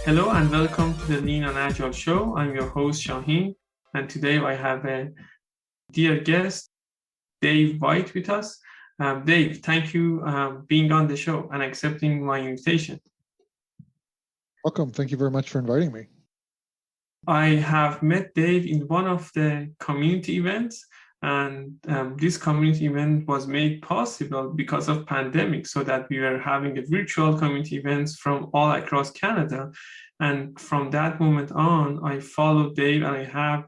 Hello and welcome to the Lean and Agile show. I'm your host, Shaheen, and today I have a dear guest, Dave White, with us. Dave, thank you being on the show and accepting my invitation. Welcome. Thank you very much for inviting me. I have met Dave in one of the community events, and this community event was made possible because of pandemic, so that we were having a virtual community events from all across Canada. And from that moment on, I followed Dave, and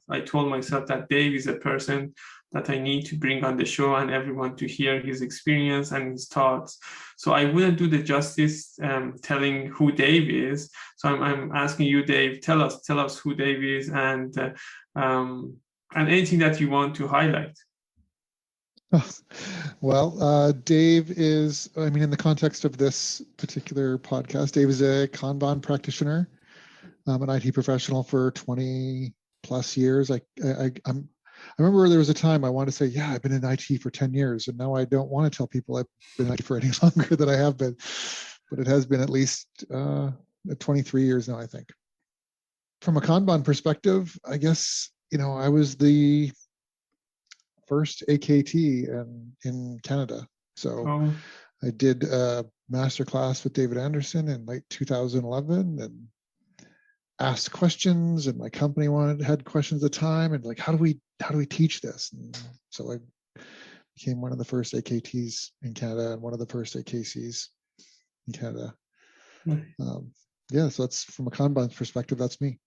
I told myself that Dave is a person that I need to bring on the show and everyone to hear his experience and his thoughts. So I wouldn't do the justice telling who Dave is. So I'm asking you, Dave, tell us who Dave is and anything that you want to highlight. Well, Dave is, in the context of this particular podcast, Dave is a Kanban practitioner. I'm an IT professional for 20 plus years. I remember there was a time I wanted to say, yeah, I've been in IT for 10 years, and now I don't want to tell people I've been in IT for any longer than I have been, but it has been at least 23 years now, I think. From a Kanban perspective, I guess, I was the first AKT in Canada. So I did a masterclass with David Anderson in late 2011 and asked questions, and my company had questions at the time, and like, how do we teach this? And so I became one of the first AKTs in Canada and one of the first AKCs in Canada. So that's, from a Kanban perspective, that's me.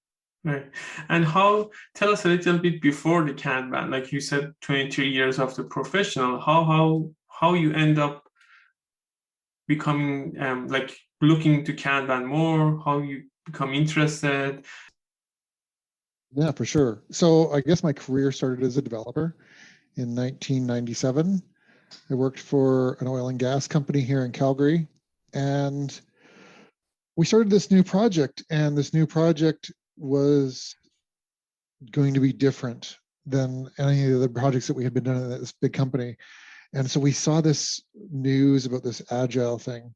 Right. And tell us a little bit before the Kanban, like you said, 23 years of the professional, how you end up becoming like looking to Kanban more, how you become interested. Yeah, for sure. So I guess my career started as a developer in 1997. I worked for an oil and gas company here in Calgary, and we started this new project, and this new project was going to be different than any of the projects that we had been doing at this big company. And so we saw this news about this agile thing,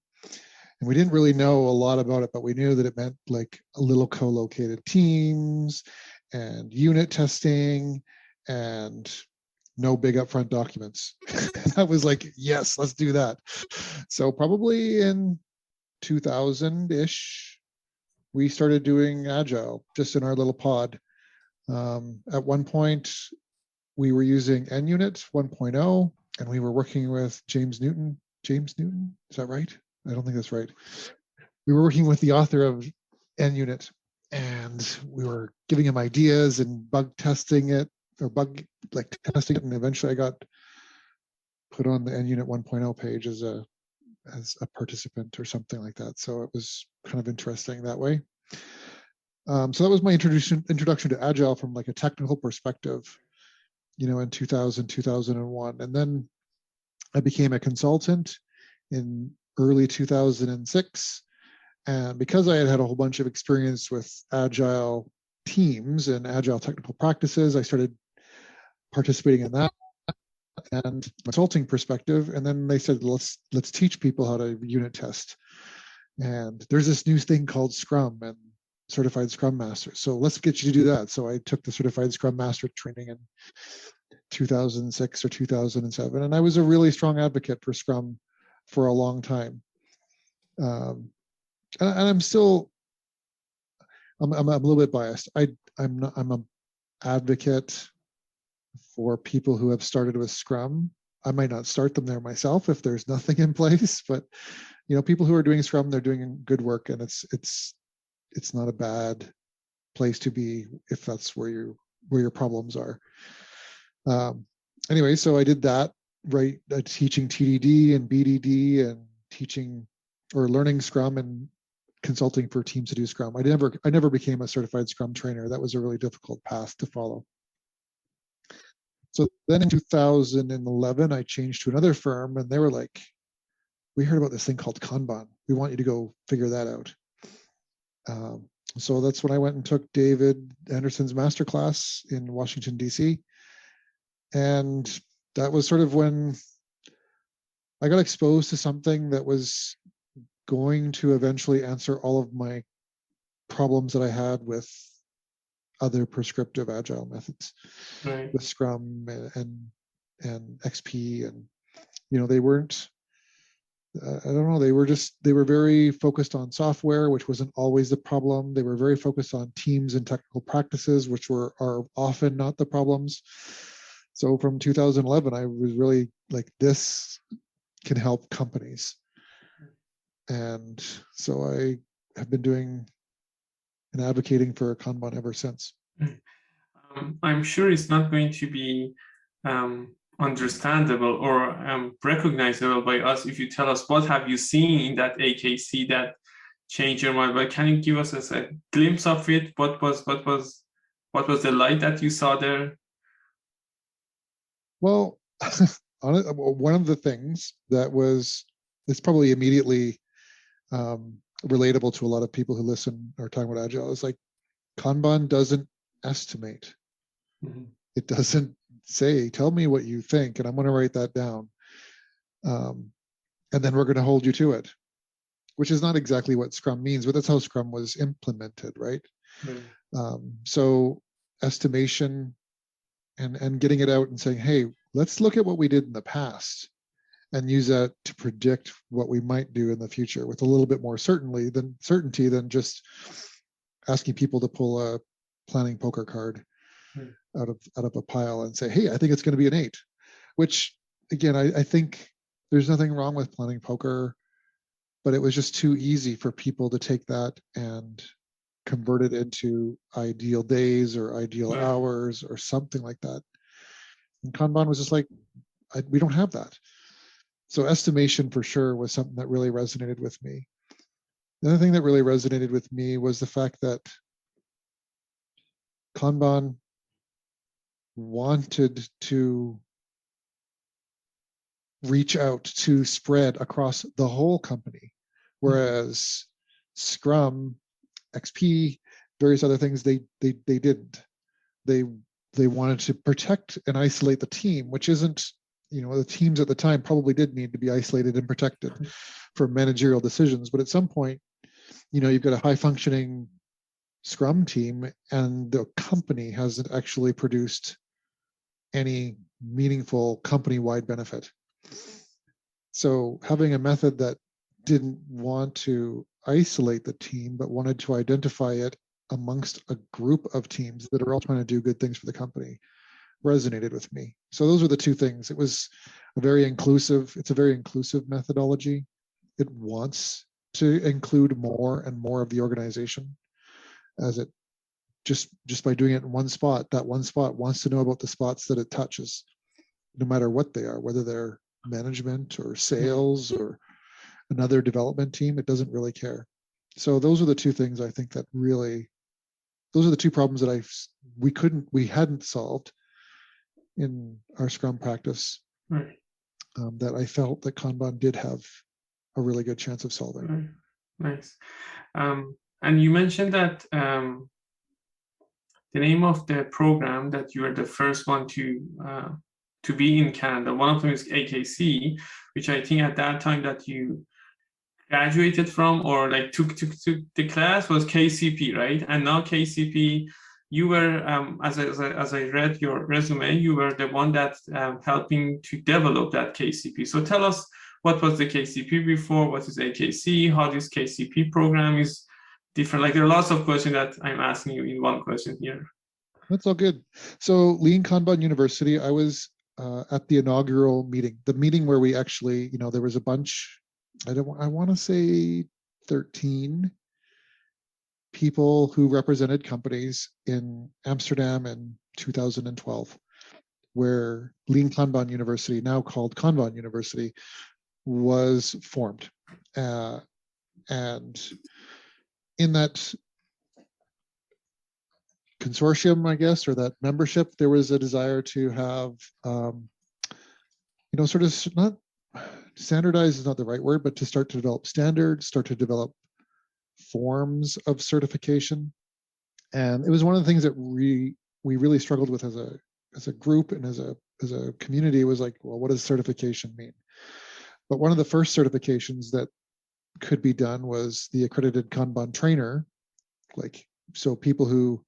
and we didn't really know a lot about it, but we knew that it meant like a little co-located teams and unit testing and no big upfront documents. And I was like, yes, let's do that. So probably in 2000-ish, we started doing Agile just in our little pod. At one point, we were using NUnit 1.0, and we were working with James Newton. James Newton, is that right? I don't think that's right. We were working with the author of NUnit, and we were giving him ideas and bug testing it, testing it, and eventually I got put on the NUnit 1.0 page as a participant or something like that. So it was kind of interesting that way. So that was my introduction to Agile from like a technical perspective, in 2000, 2001. And then I became a consultant in early 2006. And because I had a whole bunch of experience with Agile teams and Agile technical practices, I started participating in that and consulting perspective. And then they said, let's teach people how to unit test. And there's this new thing called Scrum and Certified Scrum Master. So let's get you to do that. So I took the Certified Scrum Master training in 2006 or 2007. And I was a really strong advocate for Scrum for a long time. And I'm still, I'm a little bit biased. I'm an advocate for people who have started with Scrum. I might not start them there myself if there's nothing in place, but people who are doing Scrum, they're doing good work, and it's not a bad place to be if that's where your problems are. Anyway, so I did that, right? Teaching TDD and BDD and teaching or learning Scrum and consulting for teams to do Scrum. I never became a certified Scrum trainer. That was a really difficult path to follow. So then in 2011, I changed to another firm, and they were like, we heard about this thing called Kanban. We want you to go figure that out. So that's when I went and took David Anderson's masterclass in Washington, D.C. And that was sort of when I got exposed to something that was going to eventually answer all of my problems that I had with other prescriptive agile methods, Right. with Scrum and XP, and they weren't. I don't know. They were very focused on software, which wasn't always the problem. They were very focused on teams and technical practices, which are often not the problems. So from 2011, I was really like, this can help companies. And so I have been doing and advocating for Kanban ever since. I'm sure it's not going to be understandable or recognizable by us if you tell us what have you seen in that AKC that changed your mind. But can you give us a glimpse of it? What was the light that you saw there? Well, one of the things that was, it's probably immediately relatable to a lot of people who listen or talking about Agile, is like, Kanban doesn't estimate. Mm-hmm. It doesn't say, tell me what you think, and I'm going to write that down. And then we're going to hold you to it, which is not exactly what Scrum means, but that's how Scrum was implemented, right? Mm-hmm. So estimation and getting it out and saying, hey, let's look at what we did in the past and use that to predict what we might do in the future with a little bit more certainty than just asking people to pull a planning poker card out of a pile and say, hey, I think it's going to be an 8, which again, I think there's nothing wrong with planning poker, but it was just too easy for people to take that and convert it into ideal days or ideal hours or something like that. And Kanban was just like, we don't have that. So estimation for sure was something that really resonated with me. The other thing that really resonated with me was the fact that Kanban wanted to reach out to spread across the whole company, whereas Scrum, XP, various other things, they didn't. They wanted to protect and isolate the team, which isn't, the teams at the time probably did need to be isolated and protected for managerial decisions. But at some point, you've got a high functioning Scrum team and the company hasn't actually produced any meaningful company-wide benefit. So having a method that didn't want to isolate the team, but wanted to identify it amongst a group of teams that are all trying to do good things for the company resonated with me. So those are the two things. It's a very inclusive methodology. It wants to include more and more of the organization, as it just by doing it in one spot, that one spot wants to know about the spots that it touches, no matter what they are, whether they're management or sales or another development team, it doesn't really care. So those are the two things I think that really, those are the two problems that we hadn't solved in our Scrum practice, right. That I felt that Kanban did have a really good chance of solving. Right. Nice. And you mentioned that the name of the program that you were the first one to be in Canada, one of them is AKC, which I think at that time that you graduated from or like took the class was KCP, right? And now KCP, you were, as I read your resume, you were the one that helping to develop that KCP. So tell us, what was the KCP before? What is AKC? How this KCP program is different? Like there are lots of questions that I'm asking you in one question here. That's all good. So Lean Kanban University, I was at the inaugural meeting, the meeting where we actually, there was a bunch, I want to say 13 people who represented companies in Amsterdam in 2012, where Lean Kanban University, now called Kanban University, was formed. And in that consortium, I guess, or that membership, there was a desire to have, sort of not standardize is not the right word, but to start to develop standards, start to develop forms of certification. And it was one of the things that we really struggled with as a group and as a community. Was like, well, what does certification mean? But one of the first certifications that could be done was the accredited Kanban trainer, So people who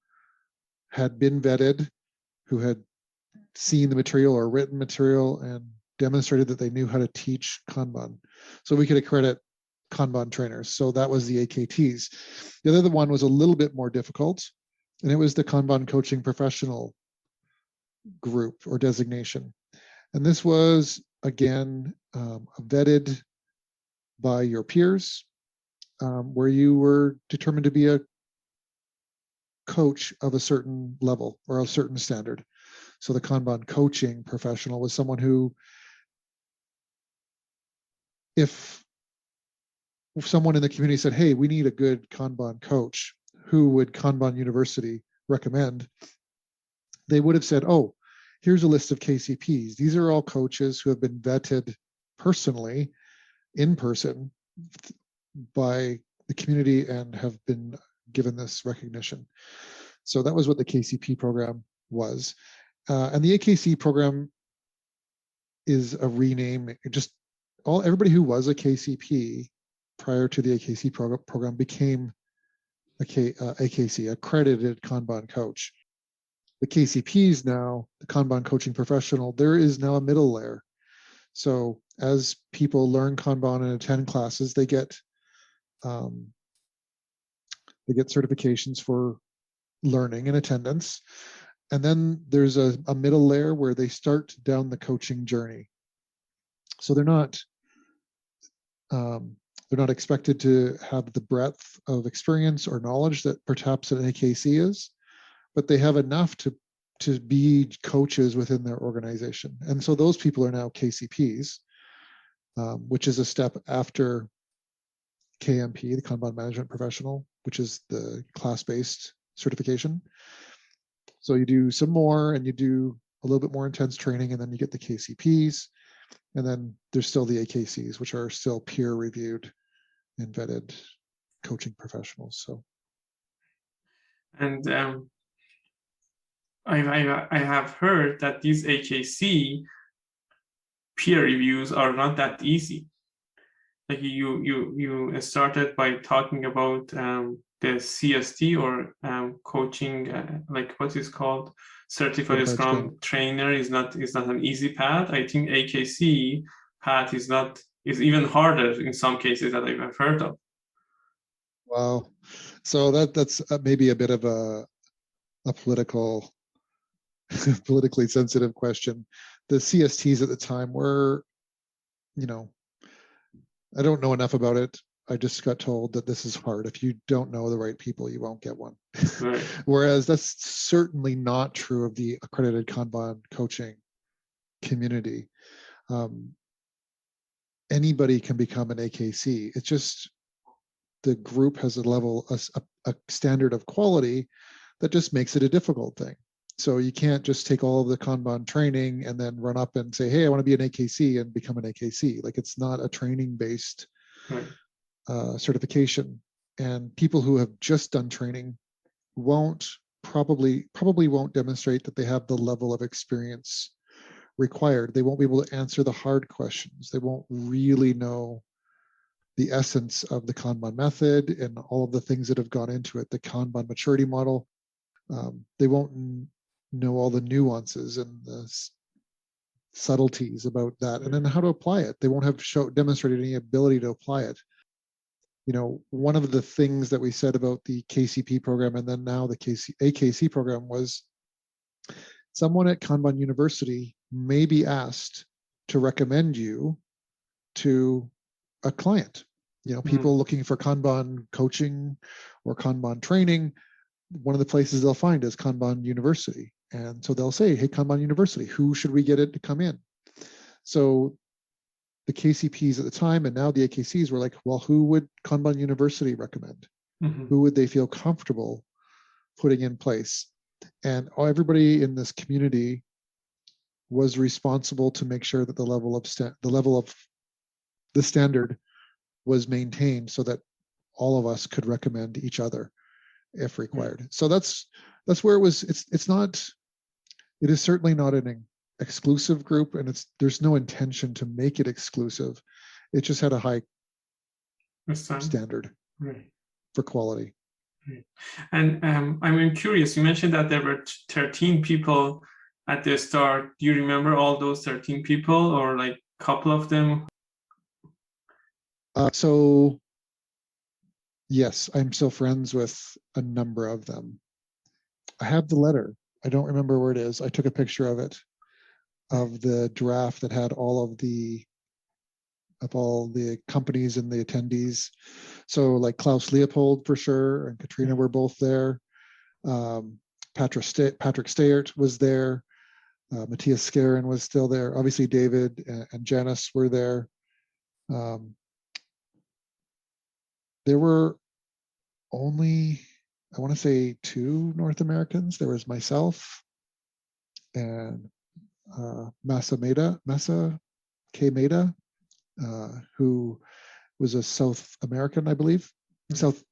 had been vetted, who had seen the material or written material and demonstrated that they knew how to teach Kanban. So we could accredit Kanban trainers. So that was the AKTs. The other one was a little bit more difficult, and it was the Kanban coaching professional group or designation. And this was, again, vetted by your peers, where you were determined to be a coach of a certain level or a certain standard. So the Kanban coaching professional was someone who, if someone in the community said, hey, we need a good Kanban coach, who would Kanban University recommend? They would have said, oh, here's a list of KCPs. These are all coaches who have been vetted personally, in person, by the community and have been given this recognition. So that was what the KCP program was. And the AKC program is a rename. Everybody who was a KCP prior to the AKC program became a AKC, accredited Kanban coach. The KCPs now, the Kanban coaching professional, there is now a middle layer. So as people learn Kanban and attend classes, they get certifications for learning and attendance. And then there's a middle layer where they start down the coaching journey. So they're not expected to have the breadth of experience or knowledge that perhaps an AKC is, but they have enough to be coaches within their organization. And so those people are now KCPs, which is a step after KMP, the Kanban Management Professional, which is the class-based certification. So you do some more and you do a little bit more intense training, and then you get the KCPs. And then there's still the AKCs, which are still peer-reviewed and vetted coaching professionals. So, And I have heard that these AKC peer reviews are not that easy. Like you started by talking about the CST or coaching, like what is called certified Scrum trainer is not an easy path. I think AKC path is even harder in some cases that I've heard of. Wow. So that's maybe a bit of a politically sensitive question. The CSTs at the time were, I don't know enough about it. I just got told that this is hard. If you don't know the right people, you won't get one. Right. Whereas that's certainly not true of the accredited Kanban coaching community. Anybody can become an AKC. It's just the group has a standard of quality that just makes it a difficult thing. So you can't just take all of the Kanban training and then run up and say, hey, I want to be an AKC and become an AKC. Like, it's not a training-based certification. And people who have just done training probably won't demonstrate that they have the level of experience required. They won't be able to answer the hard questions. They won't really know the essence of the Kanban method and all of the things that have gone into it, the Kanban maturity model. They won't know all the nuances and the subtleties about that, and then how to apply it. They won't have demonstrated any ability to apply it. One of the things that we said about the KCP program and then now the AKC program was someone at Kanban University may be asked to recommend you to a client. People looking for Kanban coaching or Kanban training, one of the places they'll find is Kanban University. And so they'll say, hey, Kanban University, who should we get it to come in? So the KCPs at the time and now the AKCs were like, well, who would Kanban University recommend? Mm-hmm. Who would they feel comfortable putting in place? And everybody in this community was responsible to make sure that the level of the standard was maintained so that all of us could recommend each other if required. So that's where it was. It is certainly not an exclusive group, and there's no intention to make it exclusive. It just had a high standard for quality. And I'm curious, you mentioned that there were 13 people at the start. Do you remember all those 13 people or like a couple of them? So yes, I'm still friends with a number of them. I have the letter. I don't remember where it is. I took a picture of it, of the draft that had all the companies and the attendees. So like Klaus Leopold for sure, and Katrina were both there. Patrick Steyert was there. Matthias Skaren was still there. Obviously, David and Janice were there. There were only, I want to say, 2 North Americans. There was myself and Masa K. Maeda, who was a South American, I believe. South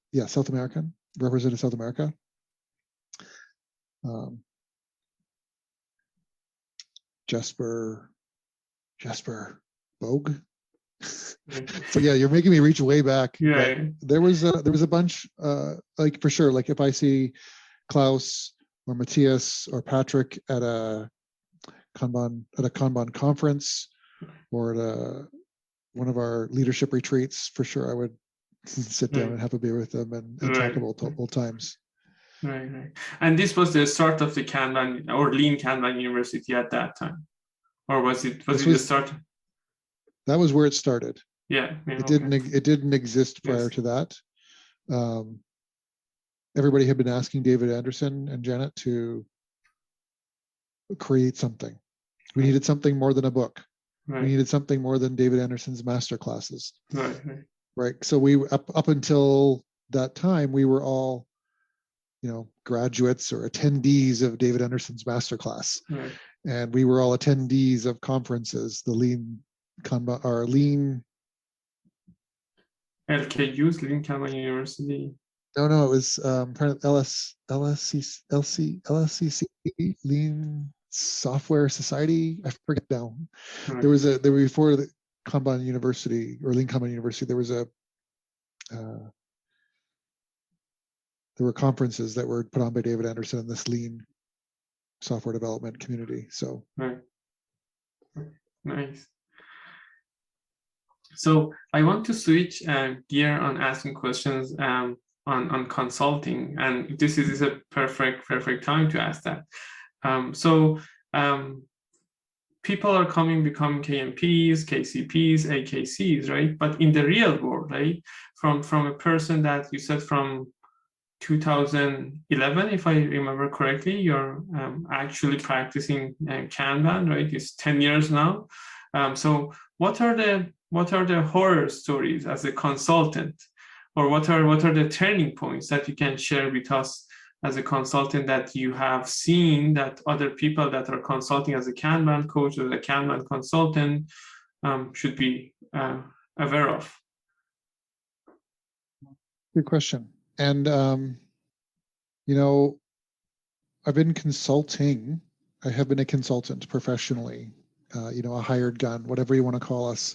American, represented South America. Jasper Bogue. So yeah, you're making me reach way back. Yeah. There was a bunch, like for sure. Like if I see Klaus or Matthias or Patrick at a Kanban conference or at one of our leadership retreats, for sure I would sit down and have a beer with them and talk about old times. Right. And this was the start of the Kanban or Lean Kanban University at that time, or was it the start? That was where it started. Yeah. It didn't exist prior to that. Everybody had been asking David Anderson and Janet to create something. We needed something more than a book. Right. We needed something more than David Anderson's master classes. Right. So we up until that time, we were all, graduates or attendees of David Anderson's masterclass. Right. And we were all attendees of conferences, the Lean Kanban, or Lean LKU's, Lean Kanban University. No, it was LSCC, Lean Software Society. I forget now. Right. There were before the Kanban University or Lean Kanban University, there was there were conferences that were put on by David Anderson in this Lean software development community. So right. Nice. So I want to switch gear on asking questions on consulting, and this is a perfect time to ask that. People are becoming KMPs, KCPs, AKCs, right? But in the real world, right, from a person that you said from 2011, if I remember correctly, you're actually practicing Kanban, right? It's 10 years now. So what are the horror stories as a consultant, or what are the turning points that you can share with us as a consultant that you have seen that other people that are consulting as a Kanban coach or a Kanban consultant should be aware of? Good question. And, I've been consulting. I have been a consultant professionally, a hired gun, whatever you want to call us,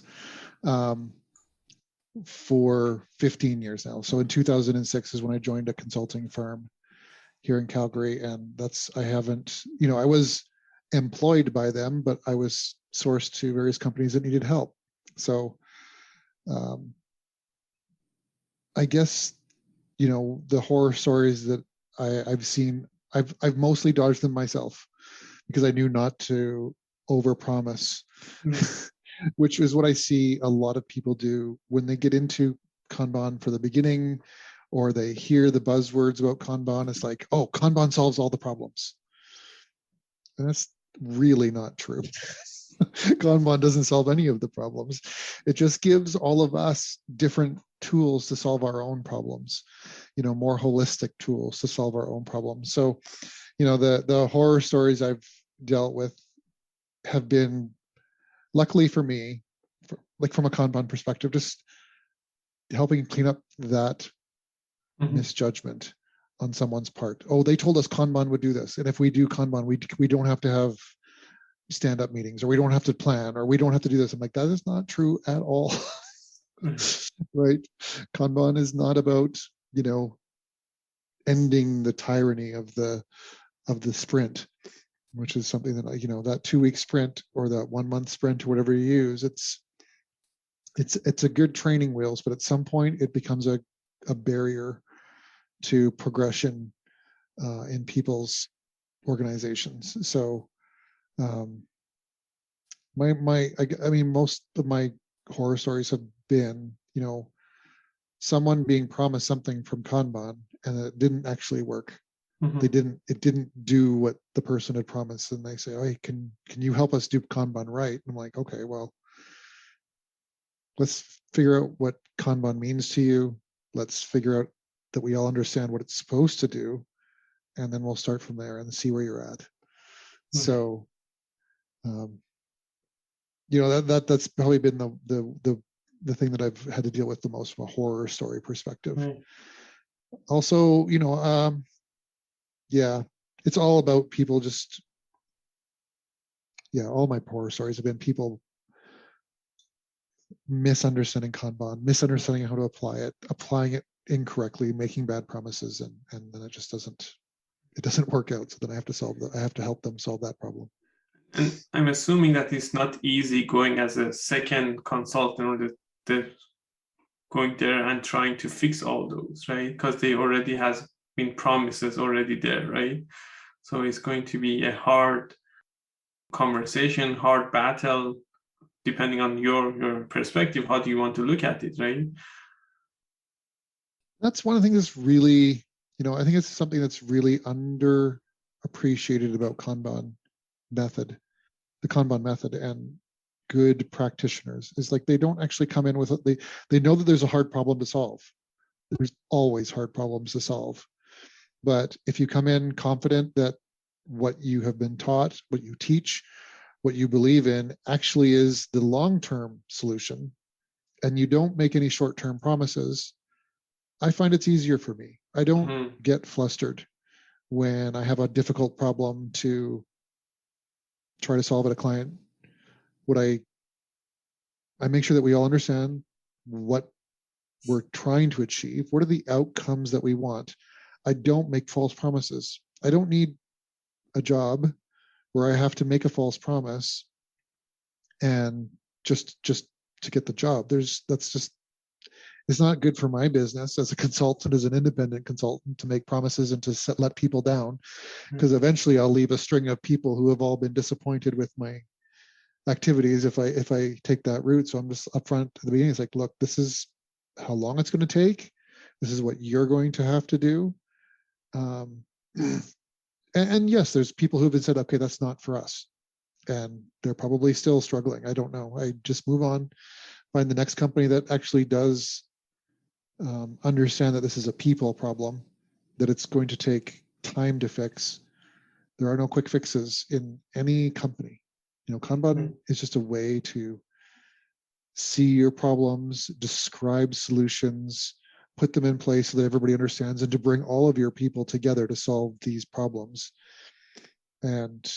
for 15 years now. So in 2006 is when I joined a consulting firm here in Calgary. And I was employed by them, but I was sourced to various companies that needed help. So I guess, the horror stories that I've seen, I've mostly dodged them myself because I knew not to overpromise, which is what I see a lot of people do when they get into Kanban for the beginning, or they hear the buzzwords about Kanban. It's like, oh, Kanban solves all the problems. And that's really not true. Kanban doesn't solve any of the problems. It just gives all of us different tools to solve our own problems, more holistic tools to solve our own problems. So, the horror stories I've dealt with have been, luckily for me, from a Kanban perspective, just helping clean up that misjudgment on someone's part. Oh, they told us Kanban would do this, and if we do Kanban, we don't have to have stand-up meetings, or we don't have to plan, or we don't have to do this. I'm like, that is not true at all. Right? Kanban is not about, ending the tyranny of the sprint, which is something that that 2-week sprint or that 1-month sprint or whatever you use. It's a good training wheels, but at some point it becomes a barrier to progression in people's organizations. So most of my horror stories have been, someone being promised something from Kanban and it didn't actually work. Mm-hmm. It didn't do what the person had promised, and they say, "Oh, hey, can you help us do Kanban right?" And I'm like, "Okay, well, let's figure out what Kanban means to you. Let's figure out that we all understand what it's supposed to do, and then we'll start from there and see where you're at." Mm-hmm. So, that's probably been the thing that I've had to deal with the most from a horror story perspective. Right. Also, it's all about people all my horror stories have been people misunderstanding Kanban, misunderstanding how to applying it incorrectly, making bad promises, and then it doesn't work out. So then I have to help them solve that problem. And I'm assuming that it's not easy going as a second consultant or the going there and trying to fix all those, right? Because they already has been promises already there, right? So it's going to be a hard conversation, hard battle, depending on your perspective. How do you want to look at it, right? That's one of the things that's really, I think it's something that's really underappreciated about Kanban method, the Kanban method, and good practitioners is like they don't actually come in with it. They know that there's a hard problem to solve. There's always hard problems to solve. But if you come in confident that what you have been taught, what you teach, what you believe in actually is the long-term solution, and you don't make any short-term promises, I find it's easier for me. I don't get flustered when I have a difficult problem to try to solve at a client. I make sure that we all understand what we're trying to achieve. What are the outcomes that we want? I don't make false promises. I don't need a job where I have to make a false promise and just to get the job. It's not good for my business as a consultant, as an independent consultant, to make promises and to let people down, because eventually I'll leave a string of people who have all been disappointed with my activities if I take that route. So I'm just upfront at the beginning. It's like, look, this is how long it's going to take. This is what you're going to have to do. And yes, there's people who've been said, okay, that's not for us. And they're probably still struggling. I don't know. I just move on, find the next company that actually does understand that this is a people problem, that it's going to take time to fix. There are no quick fixes in any company. Kanban is just a way to see your problems, describe solutions, put them in place so that everybody understands, and to bring all of your people together to solve these problems. And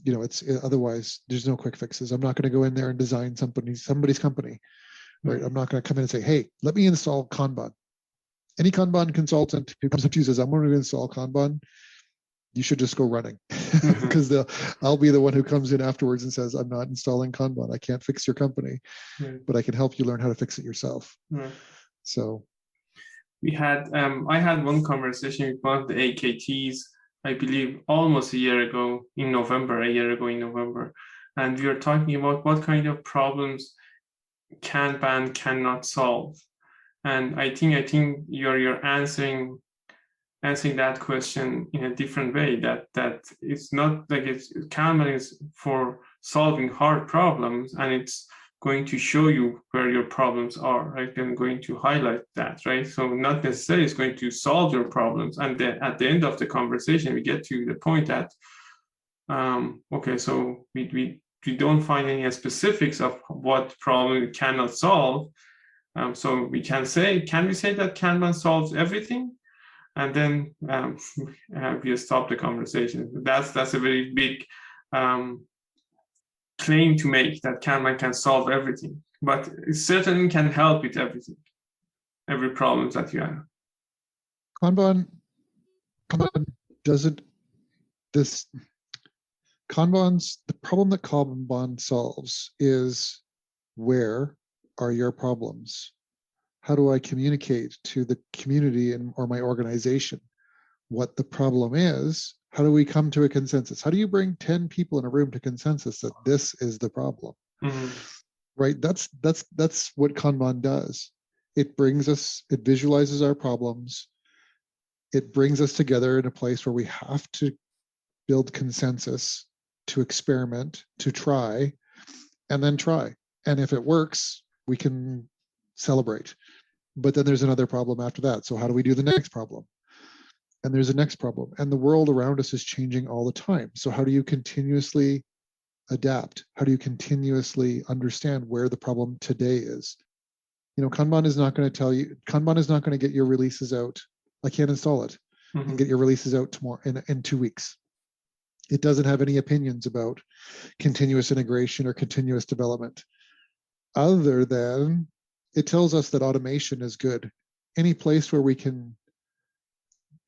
it's otherwise there's no quick fixes. I'm not going to go in there and design somebody's company, right? I'm not going to come in and say, hey, let me install Kanban. Any Kanban consultant who comes up to you and says, I'm going to install Kanban, you should just go running, because I'll be the one who comes in afterwards and says, I'm not installing Kanban. I can't fix your company, but I can help you learn how to fix it yourself. So I had one conversation with one of the AKTs, I believe almost a year ago in November, and we were talking about what kind of problems Kanban cannot solve. And I think you're answering that question in a different way, that it's not like Kanban is for solving hard problems, and it's going to show you where your problems are, right? And going to highlight that, right? So not necessarily it's going to solve your problems. And then at the end of the conversation, we get to the point that, okay, so we don't find any specifics of what problem it cannot solve. So we can we say that Kanban solves everything? And then we stop the conversation. That's a very big claim to make, that Kanban can solve everything, but it certainly can help with everything, every problem that you have. Kanban Kanban doesn't, this the problem that Kanban solves is, where are your problems? How do I communicate to the community or my organization what the problem is? How do we come to a consensus? How do you bring 10 people in a room to consensus that this is the problem? Mm-hmm. Right? That's what Kanban does. It visualizes our problems. It brings us together in a place where we have to build consensus, to experiment, to try, and then try. And if it works, we can celebrate. But then there's another problem after that. So how do we do the next problem? And there's a next problem. And the world around us is changing all the time. So how do you continuously adapt? How do you continuously understand where the problem today is? Kanban is not going to get your releases out. I can't install it and get your releases out tomorrow in 2 weeks. It doesn't have any opinions about continuous integration or continuous development, other than it tells us that automation is good. Any place where we can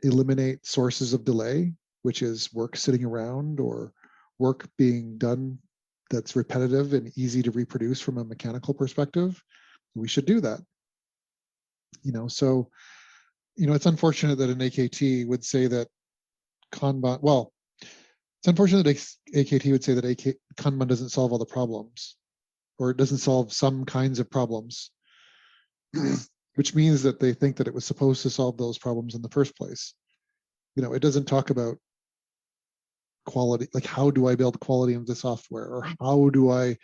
eliminate sources of delay, which is work sitting around or work being done that's repetitive and easy to reproduce from a mechanical perspective, we should do that. So it's unfortunate that an AKT would say that Kanban, it's unfortunate that AKT would say that Kanban doesn't solve all the problems, or it doesn't solve some kinds of problems, which means that they think that it was supposed to solve those problems in the first place. It doesn't talk about quality, like how do I build quality into the software, or how do I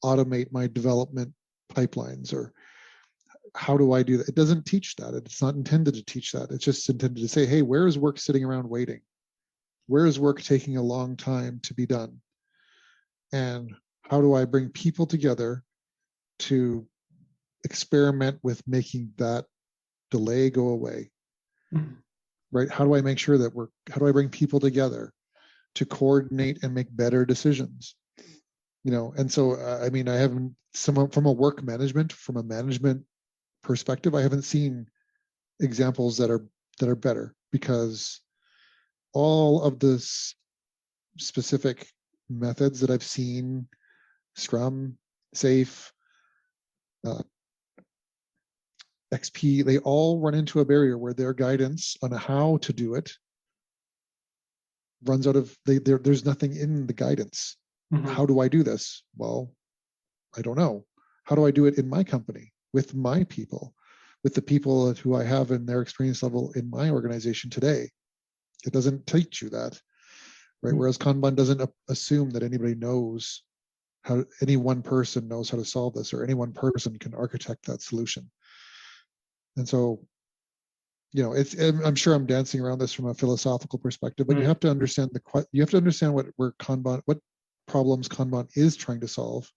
automate my development pipelines, or how do I do that? It doesn't teach that. It's not intended to teach that. It's just intended to say, hey, where is work sitting around waiting? Where is work taking a long time to be done? And how do I bring people together to experiment with making that delay go away? Mm-hmm. Right? How do I make sure that how do I bring people together to coordinate and make better decisions? And so, I haven't, from a work management, from a management perspective, I haven't seen examples that are better, because all of the specific methods that I've seen, Scrum, SAFe, XP, they all run into a barrier where their guidance on how to do it runs out of, there's nothing in the guidance. Mm-hmm. How do I do this? Well, I don't know. How do I do it in my company, with my people, with the people who I have in their experience level in my organization today? It doesn't teach you that, right? Mm-hmm. Whereas Kanban doesn't assume that anybody knows how, any one person knows how to solve this, or any one person can architect that solution. And so, I'm sure I'm dancing around this from a philosophical perspective, but you have to understand what problems Kanban is trying to solve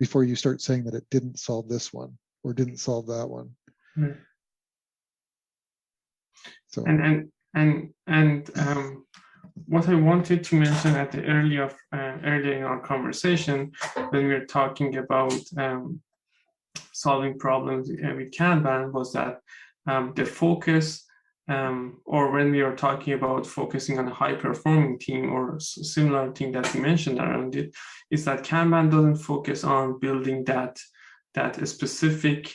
before you start saying that it didn't solve this one or didn't solve that one. Mm. So and what I wanted to mention at the earlier in our conversation, when we were talking about solving problems with Kanban, was that the focus, or when we are talking about focusing on a high-performing team, or similar thing that you mentioned around it, is that Kanban doesn't focus on building that a specific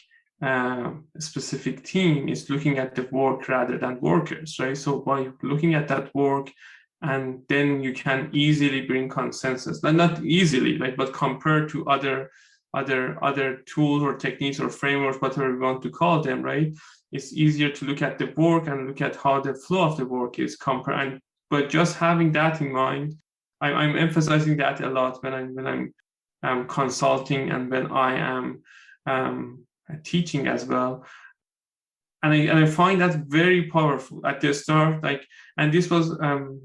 team is looking at the work rather than workers, right? So by looking at that work, and then you can easily bring consensus. Not easily, but compared to other tools or techniques or frameworks, whatever we want to call them, right? It's easier to look at the work and look at how the flow of the work is compared. But just having that in mind, I'm emphasizing that a lot when I'm consulting and when I am teaching as well. And I find that very powerful at the start. And this was,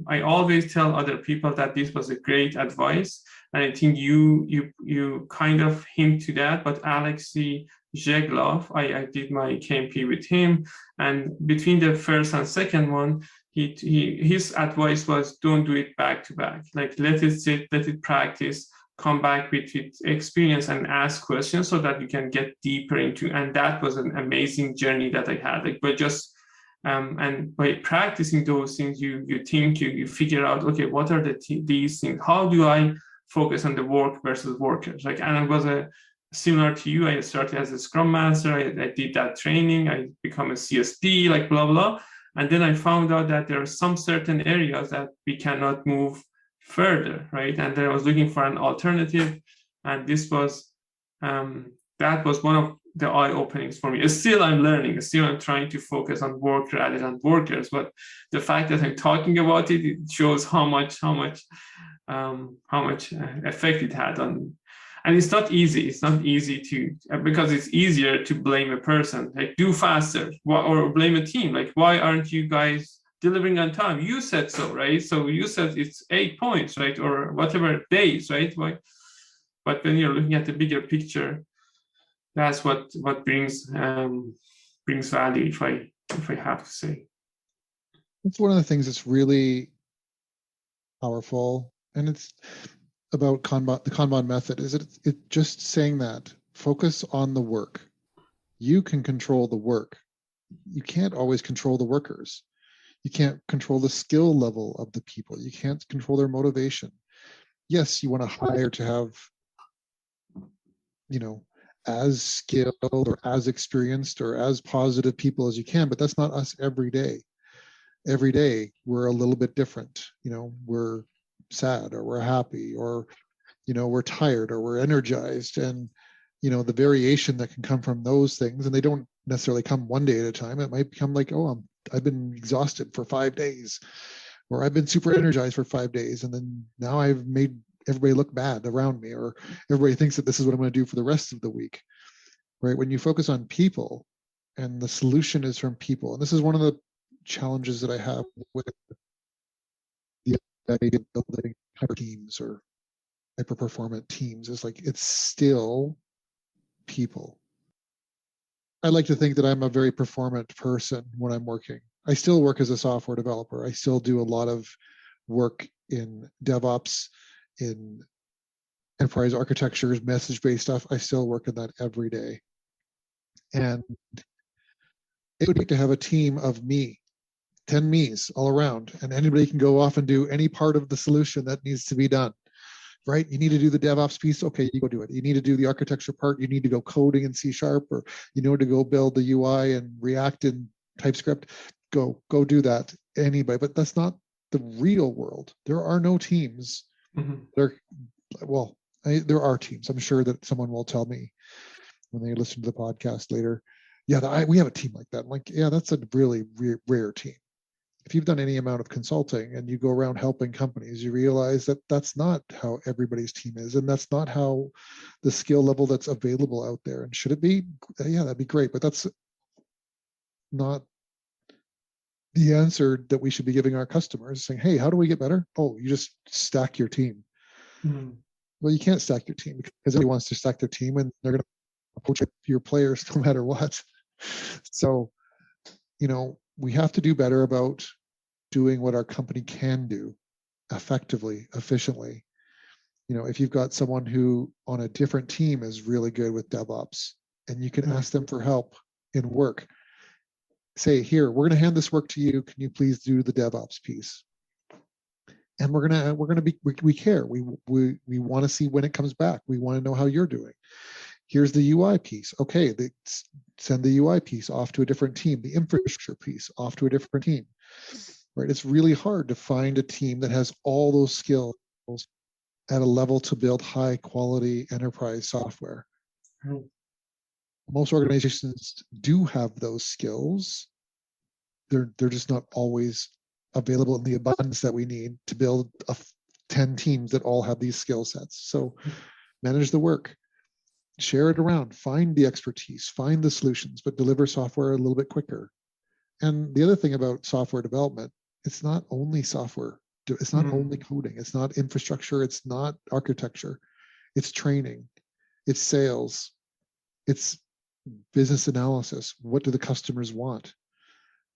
I always tell other people that this was a great advice. And I think you kind of hint to that. But Alexei Zheglov, I did my KMP with him, and between the first and second one, his advice was, don't do it back to back. Let it sit, let it practice, come back with experience and ask questions so that you can get deeper into. And that was an amazing journey that I had. But just And by practicing those things, you think, you figure out, okay, what are these things? How do I focus on the work versus workers? Like, and it was similar to you. I started as a Scrum Master. I did that training. I become a CSP, like blah blah. And then I found out that there are some certain areas that we cannot move further, right? And then I was looking for an alternative, and this was that was one of the eye openings for me. Still, I'm learning. Still, I'm trying to focus on work rather than workers. But the fact that I'm talking about it, it shows how much effect it had on. And it's not easy. It's not easy to, because it's easier to blame a person, like do faster, or blame a team. Like, why aren't you guys delivering on time? You said so, right? So you said it's 8 points, right? Or whatever days, right? Why? But when you're looking at the bigger picture, that's what brings value, if I have to say. It's one of the things that's really powerful, and it's about Kanban, the Kanban method, is it just saying that focus on the work. You can control the work. You can't always control the workers. You can't control the skill level of the people. You can't control their motivation. Yes, you want to hire to have, as skilled or as experienced or as positive people as you can, but that's not us every day. Every day we're a little bit different. We're sad, or we're happy, or we're tired, or we're energized, and the variation that can come from those things, and they don't necessarily come one day at a time. It might become like, oh, I've been exhausted for 5 days, or I've been super energized for 5 days, and then now I've made everybody look bad around me, or everybody thinks that this is what I'm going to do for the rest of the week, right? When you focus on people, and the solution is from people, and this is one of the challenges that I have with the idea of building hyper teams or hyper performant teams, is like, it's still people. I like to think that I'm a very performant person when I'm working. I still work as a software developer. I still do a lot of work in DevOps, in enterprise architectures, message-based stuff. I still work in that every day. And it would be to have a team of me, 10 me's all around, and anybody can go off and do any part of the solution that needs to be done, right? You need to do the DevOps piece. Okay, you go do it. You need to do the architecture part. You need to go coding in C#, or to go build the UI and React and TypeScript. Go do that. Anybody, but that's not the real world. There are no teams. Mm-hmm. There are teams. I'm sure that someone will tell me when they listen to the podcast later, yeah, we have a team like that. I'm like, yeah, that's a really rare team. If you've done any amount of consulting and you go around helping companies, you realize that that's not how everybody's team is, and that's not how the skill level that's available out there. And should it be? Yeah, that'd be great, but that's not the answer that we should be giving our customers, saying, hey, how do we get better? Oh, you just stack your team. Mm-hmm. Well, you can't stack your team, because everybody wants to stack their team, and they're going to poach your players no matter what. So, we have to do better about doing what our company can do effectively, efficiently. If you've got someone who on a different team is really good with DevOps, and you can ask them for help in work, say, here, we're going to hand this work to you. Can you please do the DevOps piece? And we care. We want to see when it comes back. We want to know how you're doing. Here's the UI piece. Okay, send the UI piece off to a different team. The infrastructure piece off to a different team. Right? It's really hard to find a team that has all those skills at a level to build high quality enterprise software. Right. Most organizations do have those skills. They're just not always available in the abundance that we need to build 10 teams that all have these skill sets. So manage the work. Share it around, find the expertise, find the solutions, but deliver software a little bit quicker. And the other thing about software development, it's not only software. It's not only coding. It's not infrastructure. It's not architecture. It's training. It's sales. It's business analysis. What do the customers want?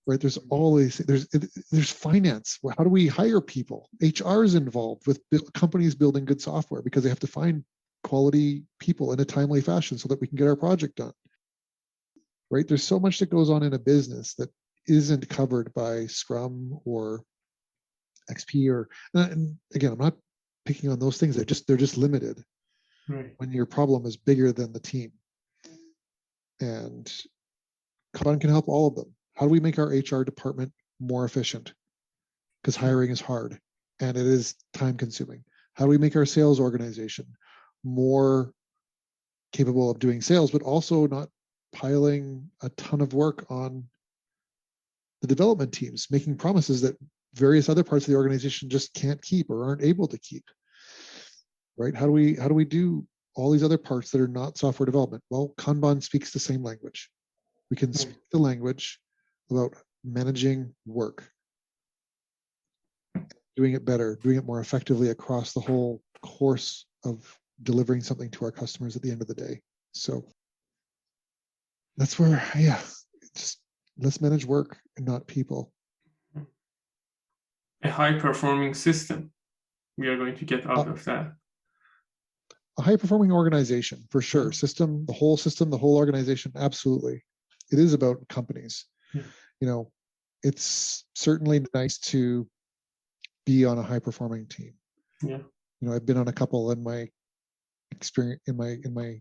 Right? There's always, there's finance. How do we hire people? HR is involved with companies building good software, because they have to find quality people in a timely fashion so that we can get our project done. Right? There's so much that goes on in a business that isn't covered by Scrum or XP and again, I'm not picking on those things. They're just limited. Right. When your problem is bigger than the team. And Kanban can help all of them. How do we make our HR department more efficient? Because hiring is hard and it is time consuming. How do we make our sales organization more capable of doing sales, but also not piling a ton of work on the development teams, making promises that various other parts of the organization just can't keep or aren't able to keep? Right? How do we do all these other parts that are not software development? Well, Kanban speaks the same language. We can speak the language about managing work, doing it better, doing it more effectively across the whole course of delivering something to our customers at the end of the day. So that's where, just let's manage work and not people. A high-performing system we are going to get out of that. A high-performing organization, for sure. The whole organization, absolutely. It is about companies. Yeah. It's certainly nice to be on a high-performing team. Yeah. I've been on a couple in my experience, in my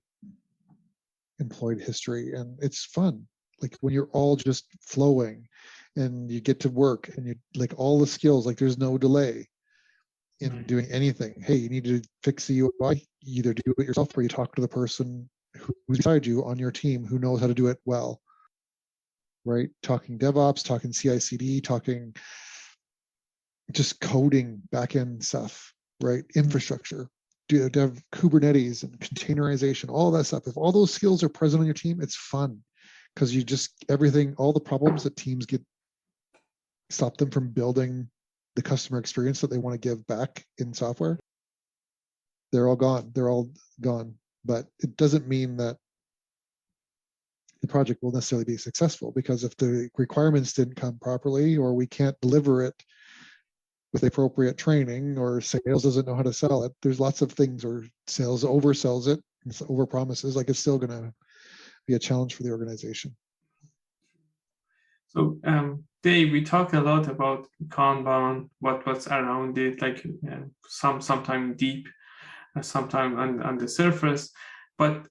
employed history, and it's fun. Like when you're all just flowing and you get to work and you like all the skills, like there's no delay in doing anything. Hey, you need to fix the UI, you either do it yourself or you talk to the person who's beside you on your team who knows how to do it well. Right? Talking DevOps, talking CI/CD, talking just coding backend stuff, right? Infrastructure, dev Kubernetes and containerization, all that stuff. If all those skills are present on your team, it's fun because you just all the problems that teams get stop them from building the customer experience that they want to give back in software. They're all gone. But it doesn't mean that the project will necessarily be successful, because if the requirements didn't come properly or we can't deliver it with appropriate training, or sales doesn't know how to sell it, there's lots of things, or sales oversells it, over promises, like it's still going to be a challenge for the organization. So Dave, we talked a lot about Kanban, what's around it, like sometimes deep, sometimes on the surface, but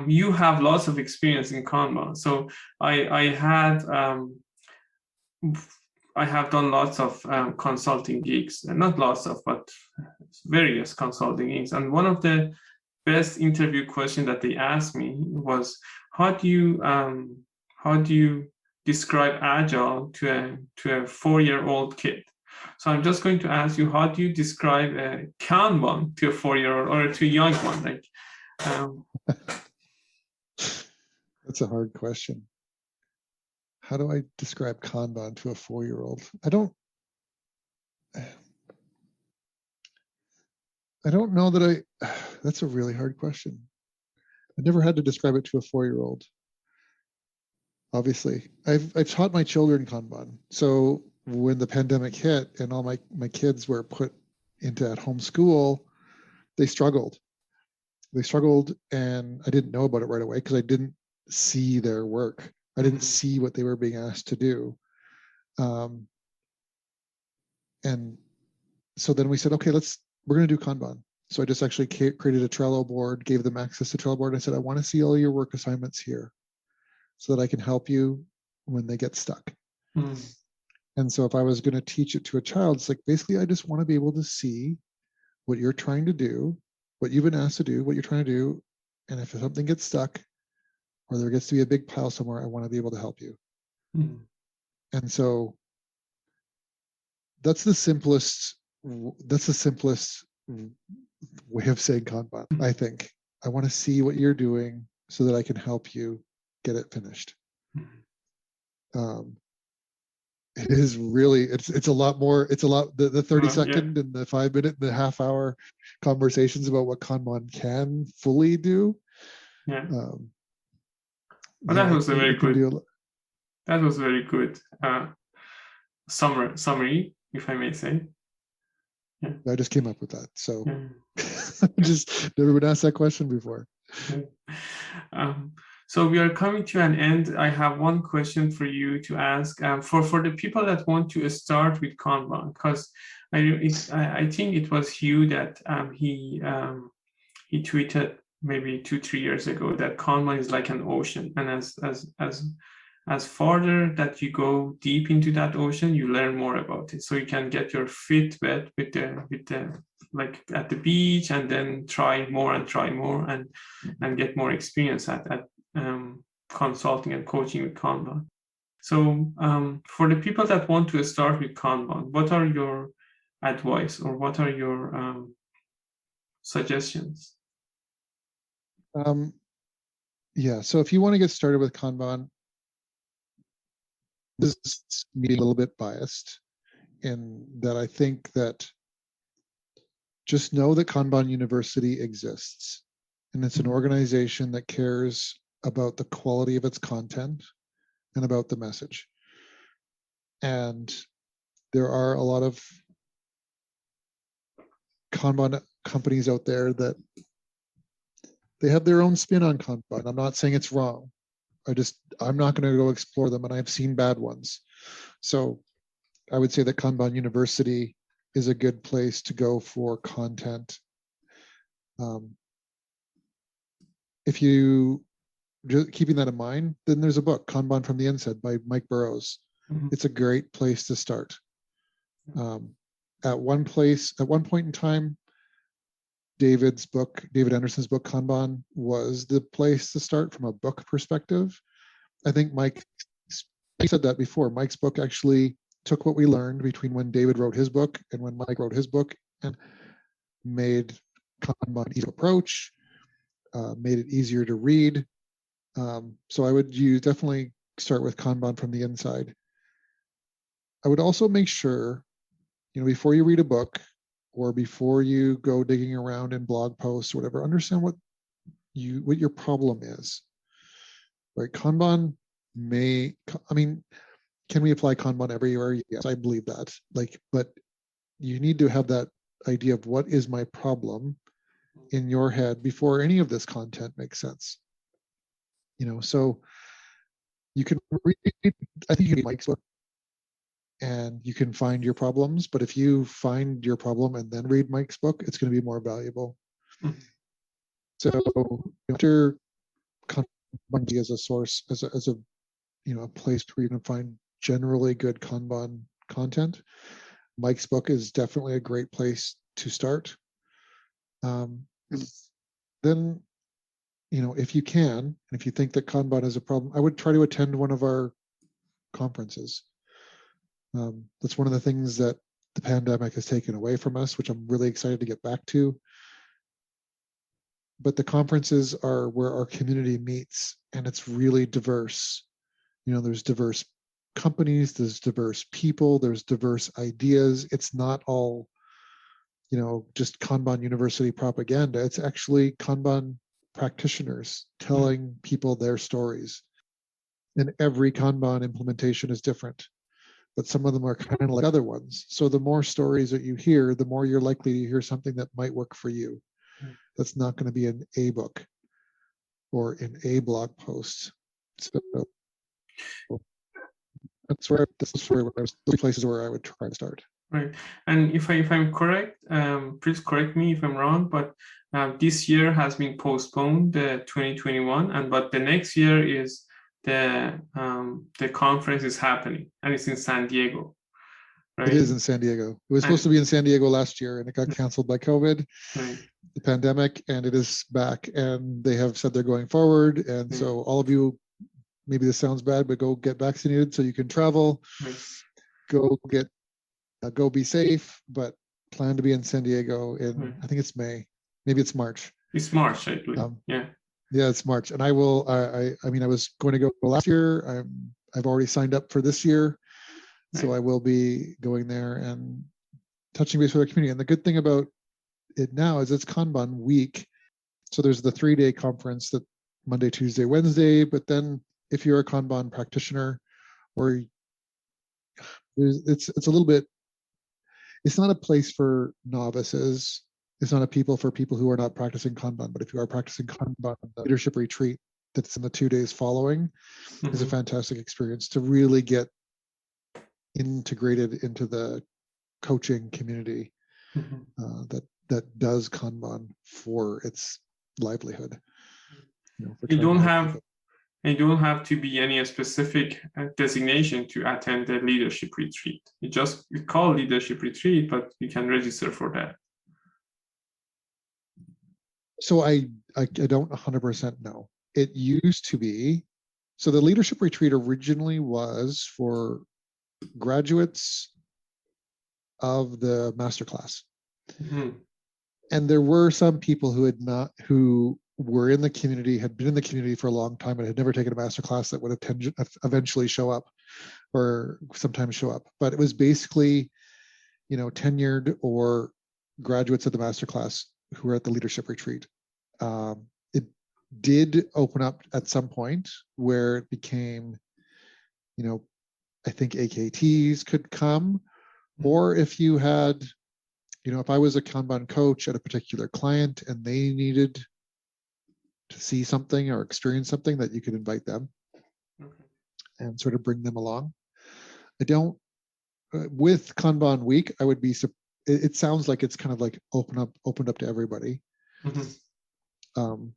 you have lots of experience in Kanban. So I have done lots of consulting gigs, and not lots of, but various consulting gigs. And one of the best interview questions that they asked me was, how do you describe Agile to a 4-year-old kid? So I'm just going to ask you, how do you describe a Kanban to a 4-year-old or to a young one? Like, that's a hard question. How do I describe Kanban to a 4-year-old? I don't know that that's a really hard question. I never had to describe it to a 4-year-old. Obviously, I've taught my children Kanban. So when the pandemic hit and all my kids were put into at-home school, they struggled. And I didn't know about it right away because I didn't see their work. I didn't see what they were being asked to do. And so then we said, okay, we're going to do Kanban. So I just actually created a Trello board, gave them access to Trello board. And I said, I want to see all your work assignments here so that I can help you when they get stuck. And so if I was going to teach it to a child, it's like, basically, I just want to be able to see what you're trying to do, what you've been asked to do, what you're trying to do. And if something gets stuck or there gets to be a big pile somewhere, I want to be able to help you. And so that's the simplest way of saying Kanban, I think. I want to see what you're doing so that I can help you get it finished. It is really, it's a lot more, the 30-second and the 5-minute and the half-hour conversations about what Kanban can fully do. But that was very good summary, if I may say. I just came up with that. So just never been asked that question before. So we are coming to an end. I have one question for you to ask for the people that want to start with Kanban, because I think it was Hugh that he tweeted maybe 2-3 years ago that Kanban is like an ocean, and as farther that you go deep into that ocean, you learn more about it. So you can get your feet wet with the like at the beach, and then try more and get more experience at consulting and coaching with Kanban. So for the people that want to start with Kanban, what are your advice or what are your suggestions? Yeah, so if you want to get started with Kanban, this is me a little bit biased in that I think that just know that Kanban University exists, and it's an organization that cares about the quality of its content and about the message. And there are a lot of Kanban companies out there that they have their own spin on Kanban. I'm not saying it's wrong. I'm not going to go explore them, and I've seen bad ones. So I would say that Kanban University is a good place to go for content. If you just keeping that in mind, then there's a book, Kanban from the Inside by Mike Burrows. Mm-hmm. It's a great place to start. At one point in time, David Anderson's book, Kanban, was the place to start from a book perspective. I think Mike said that before. Mike's book actually took what we learned between when David wrote his book and when Mike wrote his book and made Kanban easy to approach, made it easier to read. So I would definitely start with Kanban from the inside. I would also make sure, before you read a book, or before you go digging around in blog posts or whatever, understand what your problem is. Right? Kanban can we apply Kanban everywhere? Yes, I believe that. But you need to have that idea of what is my problem in your head before any of this content makes sense. So you can read, I think you can read Mike's book, and you can find your problems. But if you find your problem and then read Mike's book, it's going to be more valuable. Mm-hmm. So after Kanban as a source, as a place where you can find generally good Kanban content, Mike's book is definitely a great place to start. Then, if you can, and if you think that Kanban is a problem, I would try to attend one of our conferences. That's one of the things that the pandemic has taken away from us, which I'm really excited to get back to. But the conferences are where our community meets, and it's really diverse. There's diverse companies, there's diverse people, there's diverse ideas. It's not all, just Kanban University propaganda. It's actually Kanban practitioners telling people their stories. And every Kanban implementation is different, but some of them are kind of like other ones. So the more stories that you hear, the more you're likely to hear something that might work for you. That's not going to be in a book or in a blog post. So this is where the places where I would try to start. Right. And if I'm correct, please correct me if I'm wrong, but this year has been postponed, the 2021, but the next year is the conference is happening, and it's in San Diego. Right? It is in San Diego. It was supposed to be in San Diego last year, and it got canceled by COVID, the pandemic, and it is back. And they have said they're going forward. And so all of you, maybe this sounds bad, but go get vaccinated so you can travel. Go be safe, but plan to be in San Diego in I think it's May, maybe it's March. It's March, I believe. Yeah, it's March, and I will. I was going to go last year. I've already signed up for this year, so I will be going there and touching base with our community. And the good thing about it now is it's Kanban week, so there's the 3-day conference that Monday, Tuesday, Wednesday. But then if you're a Kanban practitioner, or it's a little bit. It's not a place for novices. It's not for people who are not practicing Kanban. But if you are practicing Kanban, the leadership retreat that's in the 2 days following is a Mhm. fantastic experience to really get integrated into the coaching community Mhm. that does Kanban for its livelihood, for You trying to don't help have people. you don't have to be any specific designation to attend the leadership retreat. You call leadership retreat, but you can register for that. So I don't 100% know. It used to be, so the leadership retreat originally was for graduates of the masterclass. Mhm. And there were some people who were in the community, had been in the community for a long time and had never taken a masterclass that would eventually show up or sometimes show up. But it was basically, tenured or graduates of the masterclass who were at the leadership retreat. It did open up at some point where it became, I think AKTs could come, or if you had, if I was a Kanban coach at a particular client and they needed to see something or experience something, that you could invite them Okay. and sort of bring them along. I don't, with Kanban week, I would be, it sounds like it's kind of like opened up to everybody. Mhm.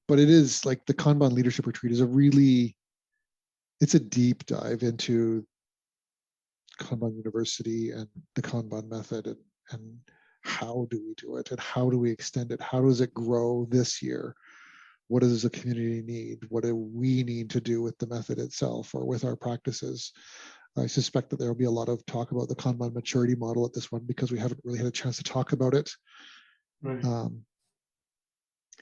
But it is like the Kanban leadership retreat is it's a deep dive into Kanban University and the Kanban method and how do we do it and how do we extend it? How does it grow this year? What does the community need? What do we need to do with the method itself or with our practices? I suspect that there will be a lot of talk about the Kanban maturity model at this one because we haven't really had a chance to talk about it Right.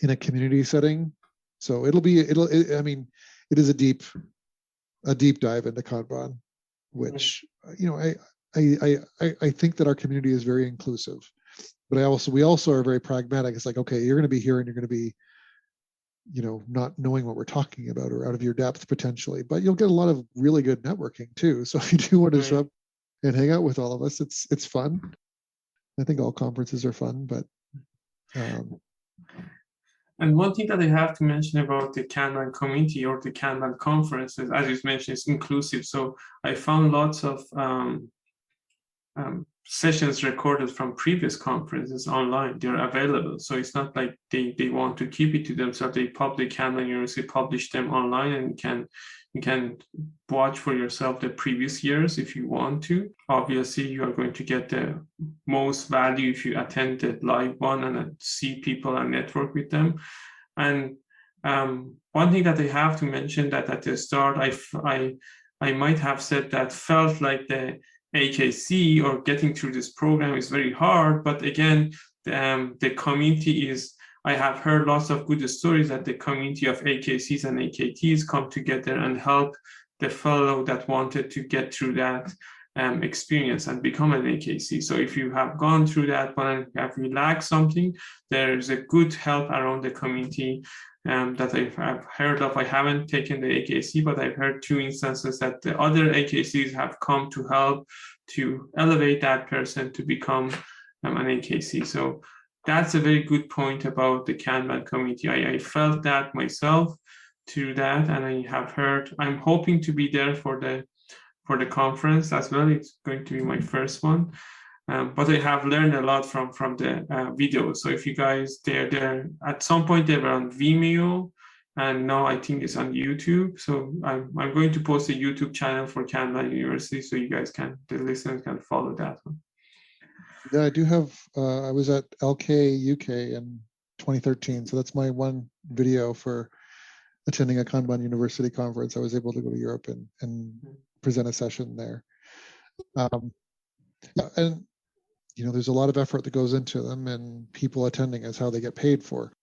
in a community setting. So it is a deep dive into Kanban, which I think that our community is very inclusive, but we also are very pragmatic. It's like, okay, you're going to be here and you're going to be, not knowing what we're talking about or out of your depth potentially, but you'll get a lot of really good networking too. So if you do want to show up and hang out with all of us, it's fun. I think all conferences are fun, but And one thing that I have to mention about the Kanban community or the Kanban conferences, as you mentioned, it's inclusive. So I found lots of sessions recorded from previous conferences online. They're available. So it's not like they want to keep it to themselves. Kanban University publish them online, and you can watch for yourself the previous years if you want to. Obviously, you are going to get the most value if you attend the live one and see people and network with them. And one thing that I have to mention that at the start, I might have said that felt like the AKC or getting through this program is very hard. But again, the community is, I have heard lots of good stories that the community of AKCs and AKTs come together and help the fellow that wanted to get through that experience and become an AKC. So if you have gone through that one and have relaxed something, there's a good help around the community that I've heard of. I haven't taken the AKC, but I've heard 2 instances that the other AKCs have come to help to elevate that person to become an AKC. So that's a very good point about the Kanban community. I felt that myself through that, and I have heard, I'm hoping to be there for the conference as well. It's going to be my first one. But I have learned a lot from the videos. So if you guys, they're at some point they were on Vimeo, and now I think it's on YouTube. So I'm going to post a YouTube channel for Kanban University, so you guys the listeners can follow that one. Yeah, I do have. I was at LK UK in 2013, so that's my one video for attending a Kanban University conference. I was able to go to Europe and present a session there. And there's a lot of effort that goes into them, and people attending is how they get paid for.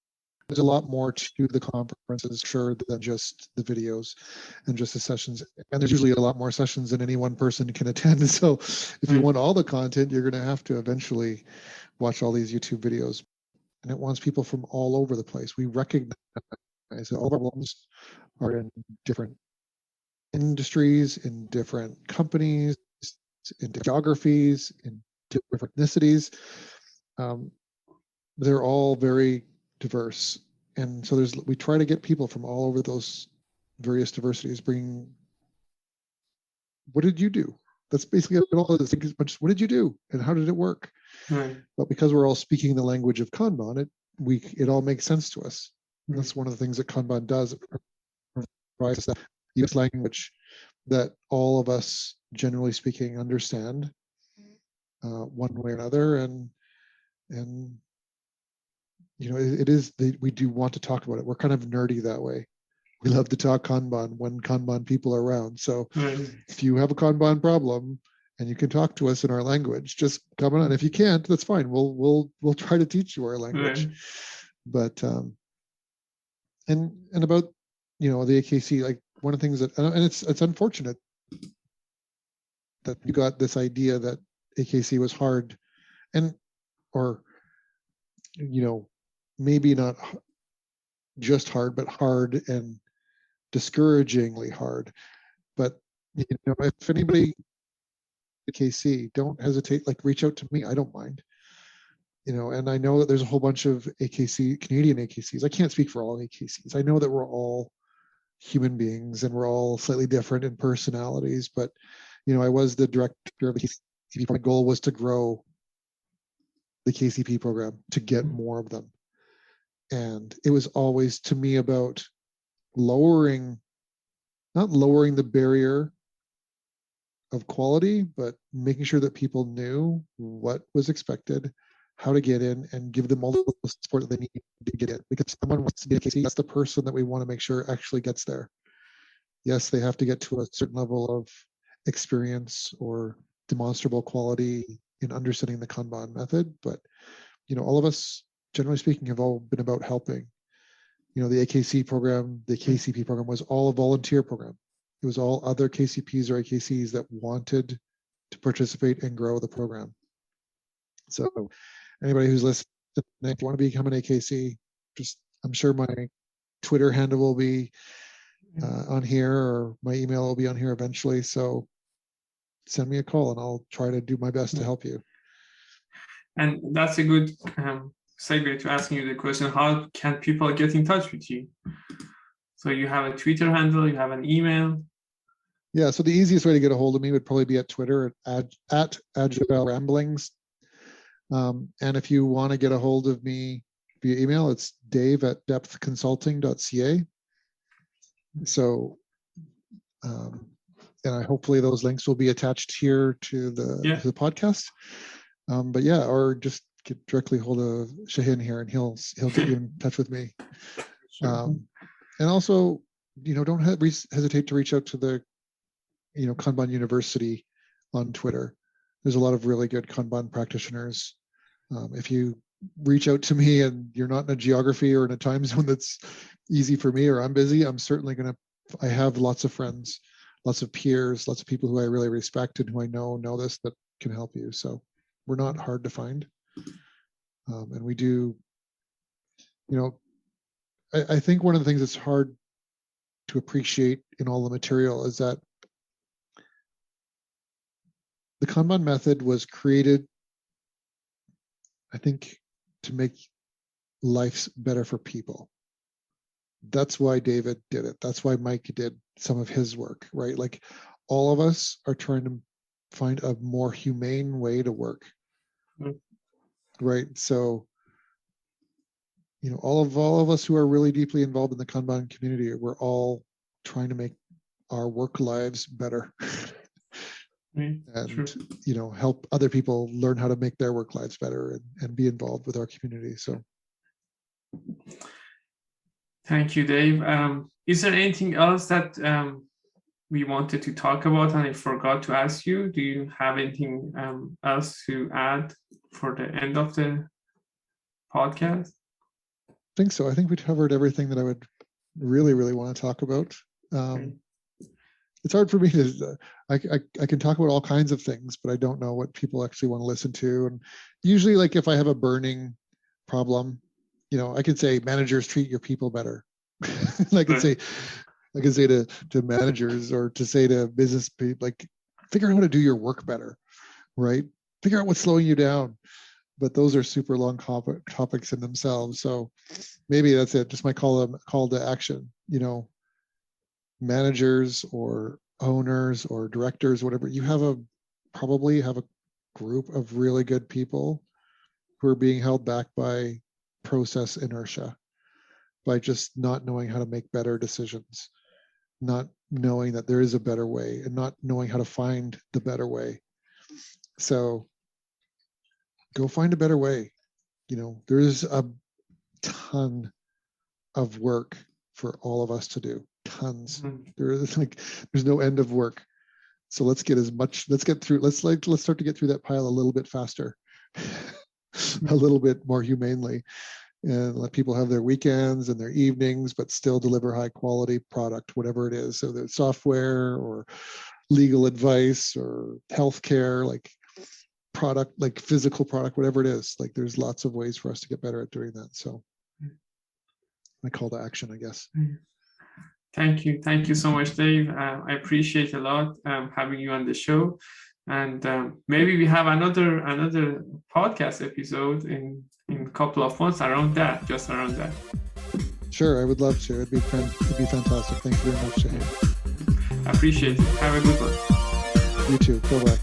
There's a lot more to the conferences, sure, than just the videos and just the sessions. And there's usually a lot more sessions than any one person can attend. So if you want all the content, you're going to have to eventually watch all these YouTube videos. And it wants people from all over the place. We recognize that all of our problems are in different industries, in different companies, in geographies, in different ethnicities. They're all very diverse, and so we try to get people from all over those various diversities, bringing, what did you do? That's basically all of this. What did you do, and how did it work? Right. But because we're all speaking the language of Kanban, it all makes sense to us. Right. That's one of the things that Kanban does. It provides us that US language that all of us, generally speaking, understand one way or another, and it is. We do want to talk about it. We're kind of nerdy that way. We love to talk Kanban when Kanban people are around. So if you have a Kanban problem and you can talk to us in our language, just come on. If you can't, that's fine. We'll try to teach you our language. But and about the AKC, like one of the things that, and it's unfortunate that you got this idea that AKC was hard, or maybe not just hard, but hard and discouragingly hard. But if anybody AKC, don't hesitate, reach out to me. I don't mind. And I know that there's a whole bunch of Canadian AKCs. I can't speak for all AKCs. I know that we're all human beings and we're all slightly different in personalities, but I was the director of the KCP. My goal was to grow the KCP program, to get more of them. And it was always, to me, about not lowering the barrier of quality, but making sure that people knew what was expected, how to get in, and give them all the support that they need to get in. Because someone wants to be a KC, that's the person that we want to make sure actually gets there. Yes, they have to get to a certain level of experience or demonstrable quality in understanding the Kanban method, but all of us, generally speaking, have all been about helping. The AKC program, the KCP program was all a volunteer program. It was all other KCPs or AKCs that wanted to participate and grow the program. So anybody who's listening, if you want to become an AKC, I'm sure my Twitter handle will be on here, or my email will be on here eventually. So send me a call and I'll try to do my best to help you. And that's a good segue to asking you the question, how can people get in touch with you? So you have a Twitter handle, you have an email. Yeah, so the easiest way to get a hold of me would probably be at Twitter at Agile Ramblings. And if you want to get a hold of me via email, it's dave@depthconsulting.ca. So, and hopefully those links will be attached here to the podcast. But yeah, or just get directly hold of Shahin here, and he'll get you in touch with me. Sure. And also, don't hesitate to reach out to the Kanban University on Twitter. There's a lot of really good Kanban practitioners. If you reach out to me and you're not in a geography or in a time zone that's easy for me, or I'm busy, I'm certainly I have lots of friends, lots of peers, lots of people who I really respect and who I know this, that can help you. So we're not hard to find. And we do, I think one of the things that's hard to appreciate in all the material is that the Kanban method was created, I think, to make life better for people. That's why David did it. That's why Mike did some of his work, right? All of us are trying to find a more humane way to work, right? So, all of us who are really deeply involved in the Kanban community, we're all trying to make our work lives better. And help other people learn how to make their work lives better and be involved with our community. So thank you, Dave. Is there anything else that we wanted to talk about and I forgot to ask you? Do you have anything else to add for the end of the podcast? I think so. I think we covered everything that I would really, really want to talk about. It's hard for me to, I can talk about all kinds of things, but I don't know what people actually want to listen to. And usually, if I have a burning problem, I could say managers treat your people better. I could say to managers, or to say to business people, figure out how to do your work better, right? Figure out what's slowing you down. But those are super long topics in themselves. So maybe that's it. Just my call to action, managers or owners or directors, whatever, you probably have a group of really good people who are being held back by process inertia, by just not knowing how to make better decisions, not knowing that there is a better way, and not knowing how to find the better way. So go find a better way. There is a ton of work for all of us to do. Tons. There's no end of work. So let's get through. Let's start to get through that pile a little bit faster, a little bit more humanely, and let people have their weekends and their evenings, but still deliver high quality product, whatever it is. So there's software or legal advice or healthcare, like product, like physical product, whatever it is. Like there's lots of ways for us to get better at doing that. So my call to action, I guess. Thank you so much, Dave. I appreciate a lot having you on the show, and maybe we have another podcast episode in a couple of months around that. Sure, I would love to. It'd be fantastic. Thank you very much, Shaheen. I appreciate it. Have a good one. You too. Bye-bye.